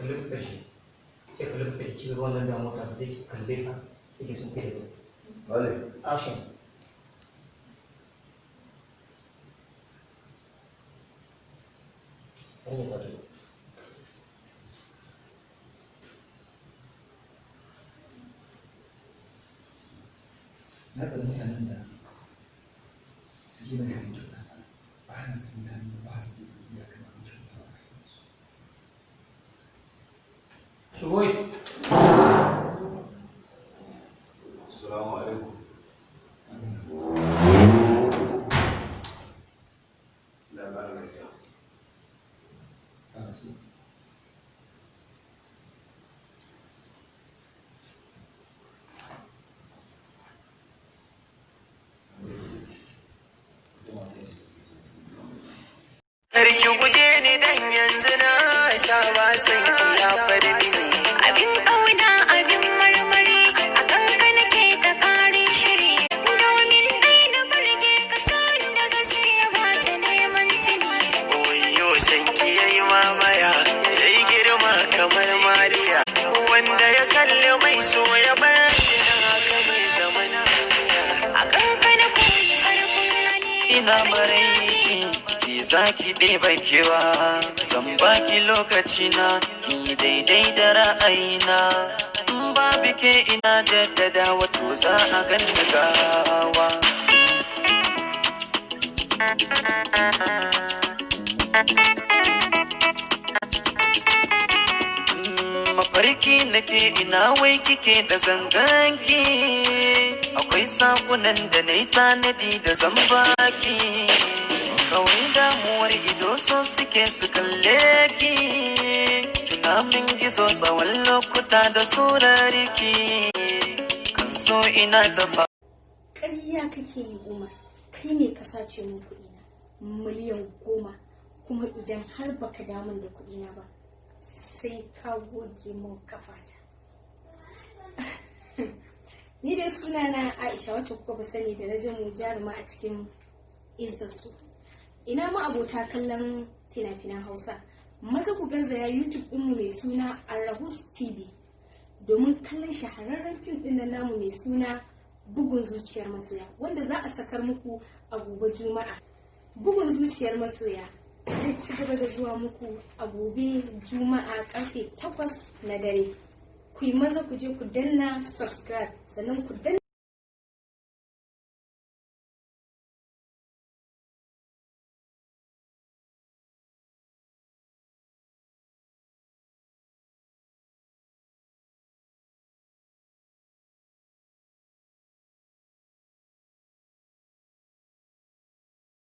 kalli fuskar shi ke kalli fuskar shi cikin ruwan nan da mota sai ki kalle ta sai ki sun kai da Vale. action. Hanyar ta tafi. Na tsani mutanen da suke da kan kyauta ba na san mutanen da ba su da iya kan kyauta a rayuwarsu. Boys. Assalamu alaikum. Labarin gajiya. Ba su. Sarki guje ni dan yanzu na saba san ki ya fari abin ƙauna abin marmari a kanka nake ta ƙari shiri domin dai na burge ka tun da gaskiya ba ta neman tuni oyo san ki yayi mamaya yayi girma kamar mariya wanda ya kalli mai so ya bar shi da haka mai zaman duniya a kanka na koyi har kullani ina maraici za ki ɗeba kewa zan baki lokaci na ki daidai da ra'ayina in babu ke ina jaddada wato za a ganni gawa mafarki nake ina wai kike da zanganki akwai sakunan da na yi tanadi da zan baki kawai damuwar ido so suke su kalle ki tuna min gizo tsawon lokuta da surariki kan so ina tafa ƙarya kake yi Umar kai ne ka sace min kuɗina miliyan 10 kuma idan har baka damun da kuɗina ba sai ka goge min kafata ni dai sunana Aisha wacce kuka fi sani da Najamu jaruma a cikin Izzarsu. Ina ma abota kallon fina-finan Hausa, maza ku garzaya YouTube ɗinmu mai suna Arahus TV domin kallon shahararren fim ɗin namu mai suna Bugun Zuciyar Masoya wanda za a sakar muku a gobe Juma'a. Bugun Zuciyar Masoya zai ci gaba da zuwa muku a gobe Juma'a karfe 8 na dare. Ku yi maza ku je ku danna subscribe sannan ku danna